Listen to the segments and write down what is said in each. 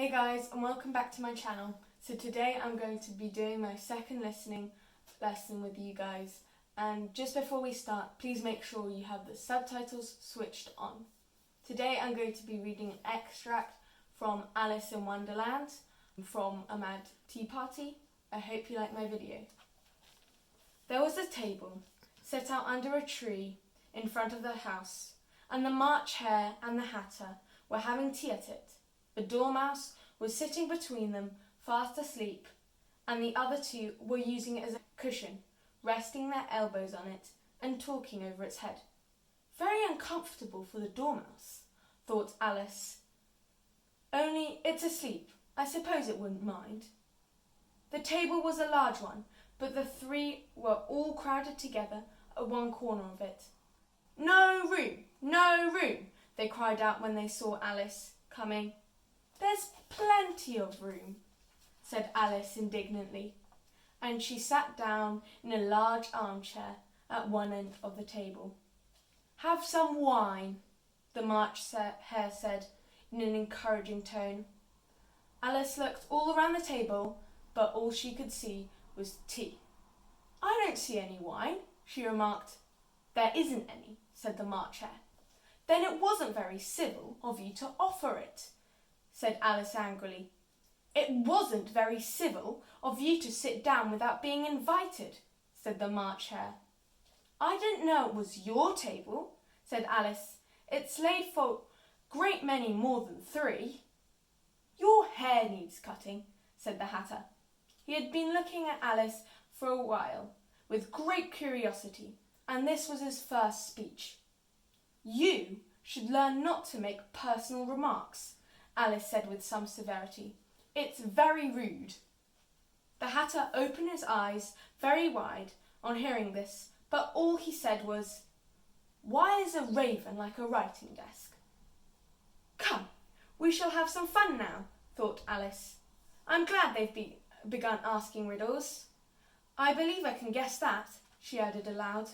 Hey guys, and welcome back to my channel. So today I'm going to be doing my second listening lesson with you guys. And just before we start, please make sure you have the subtitles switched on. Today I'm going to be reading an extract from Alice in Wonderland from a Mad Tea Party. I hope you like my video. There was a table set out under a tree in front of the house, and the March Hare and the Hatter were having tea at it. The Dormouse was sitting between them, fast asleep, and the other two were using it as a cushion, resting their elbows on it and talking over its head. Very uncomfortable for the Dormouse, thought Alice. Only it's asleep. I suppose it wouldn't mind. The table was a large one, but the three were all crowded together at one corner of it. No room! No room! They cried out when they saw Alice coming. There's plenty of room, said Alice indignantly, and she sat down in a large armchair at one end of the table. Have some wine, the March Hare said in an encouraging tone. Alice looked all around the table, but all she could see was tea. I don't see any wine, she remarked. There isn't any, said the March Hare. Then it wasn't very civil of you to offer it, said Alice angrily. It wasn't very civil of you to sit down without being invited, said the March Hare. I didn't know it was your table, said Alice. It's laid for great many more than three. Your hair needs cutting, said the Hatter. He had been looking at Alice for a while with great curiosity, and this was his first speech. You should learn not to make personal remarks, Alice said with some severity. It's very rude. The Hatter opened his eyes very wide on hearing this, but all he said was, Why is a raven like a writing desk? Come, we shall have some fun now, thought Alice. I'm glad they've begun asking riddles. I believe I can guess that, she added aloud.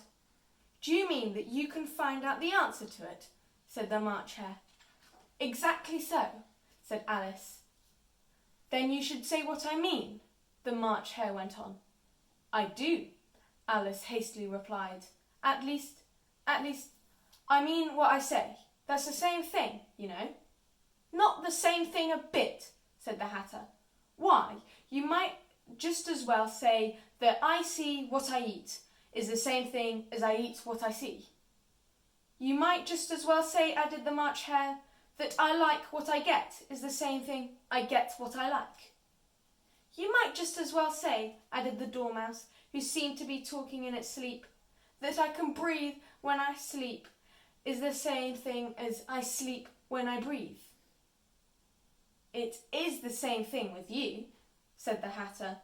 Do you mean that you can find out the answer to it? Said the March Hare. Exactly so, said Alice. Then you should say what I mean, the March Hare went on. I do, Alice hastily replied. At least, I mean what I say. That's the same thing, you know. Not the same thing a bit, said the Hatter. Why, you might just as well say that I see what I eat is the same thing as I eat what I see. You might just as well say, added the March Hare, that I like what I get is the same thing I get what I like. You might just as well say, added the Dormouse, who seemed to be talking in its sleep, that I can breathe when I sleep is the same thing as I sleep when I breathe. It is the same thing with you, said the Hatter,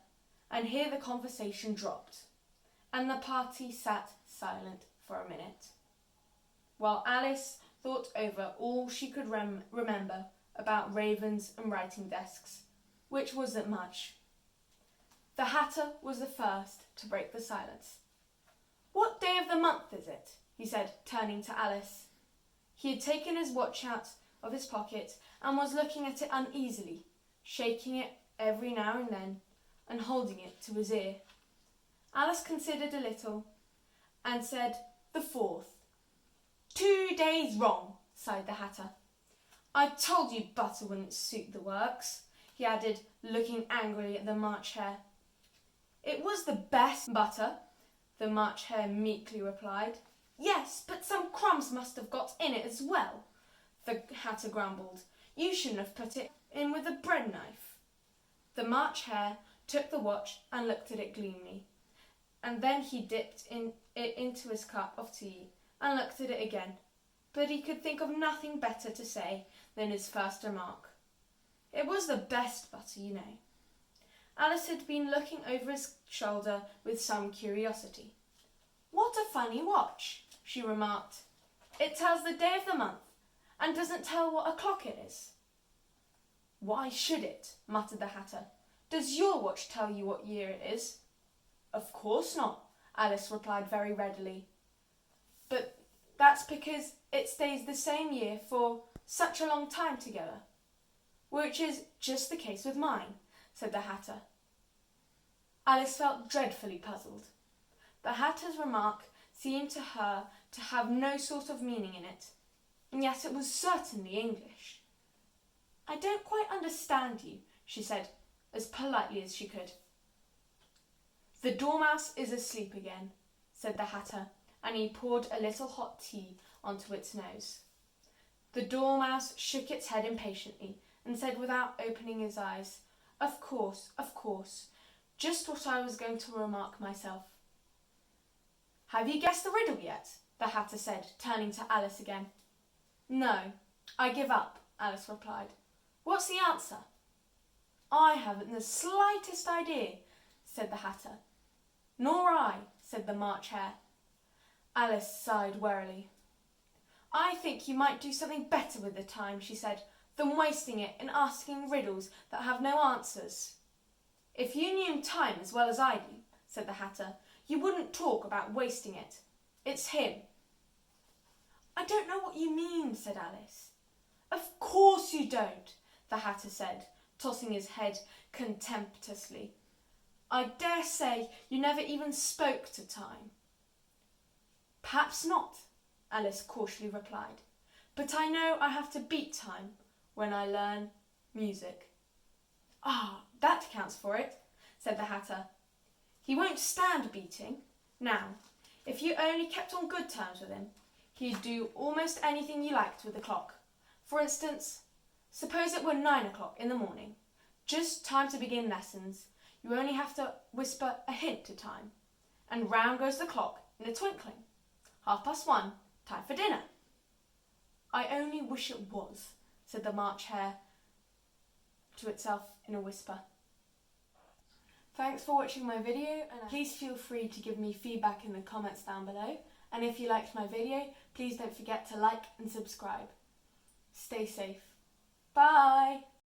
and here the conversation dropped, and the party sat silent for a minute, while Alice thought over all she could remember about ravens and writing desks, which wasn't much. The Hatter was the first to break the silence. What day of the month is it? He said, turning to Alice. He had taken his watch out of his pocket and was looking at it uneasily, shaking it every now and then and holding it to his ear. Alice considered a little and said, the 4th. 2 days wrong, sighed the Hatter. I told you butter wouldn't suit the works, he added, looking angrily at the March Hare. It was the best butter, the March Hare meekly replied. Yes, but some crumbs must have got in it as well, the Hatter grumbled. You shouldn't have put it in with a bread knife. The March Hare took the watch and looked at it gloomily, and then he dipped it into his cup of tea and looked at it again, but he could think of nothing better to say than his first remark. It was the best butter, you know. Alice had been looking over his shoulder with some curiosity. What a funny watch, she remarked. It tells the day of the month and doesn't tell what o'clock it is. Why should it? Muttered the Hatter. Does your watch tell you what year it is? Of course not, Alice replied very readily. But that's because it stays the same year for such a long time together. which is just the case with mine, said the Hatter. Alice felt dreadfully puzzled. The Hatter's remark seemed to her to have no sort of meaning in it, and yet it was certainly English. I don't quite understand you, she said, as politely as she could. The Dormouse is asleep again, said the Hatter, and he poured a little hot tea onto its nose. The Dormouse shook its head impatiently and said without opening his eyes, of course, just what I was going to remark myself. Have you guessed the riddle yet? The Hatter said, turning to Alice again. No, I give up, Alice replied. What's the answer? I haven't the slightest idea, said the Hatter. Nor I, said the March Hare. Alice sighed wearily. I think you might do something better with the time, she said, than wasting it in asking riddles that have no answers. If you knew time as well as I do, said the Hatter, you wouldn't talk about wasting it. It's him. I don't know what you mean, said Alice. Of course you don't, the Hatter said, tossing his head contemptuously. I dare say you never even spoke to time. Perhaps not, Alice cautiously replied, but I know I have to beat time when I learn music. Ah, that accounts for it, said the Hatter. He won't stand beating. Now, if you only kept on good terms with him, he'd do almost anything you liked with the clock. For instance, suppose it were 9 o'clock in the morning, just time to begin lessons. You only have to whisper a hint to time, and round goes the clock in a twinkling. 1:30, time for dinner. I only wish it was, said the March Hare to itself in a whisper. Thanks for watching my video, and please feel free to give me feedback in the comments down below. And if you liked my video, please don't forget to like and subscribe. Stay safe. Bye!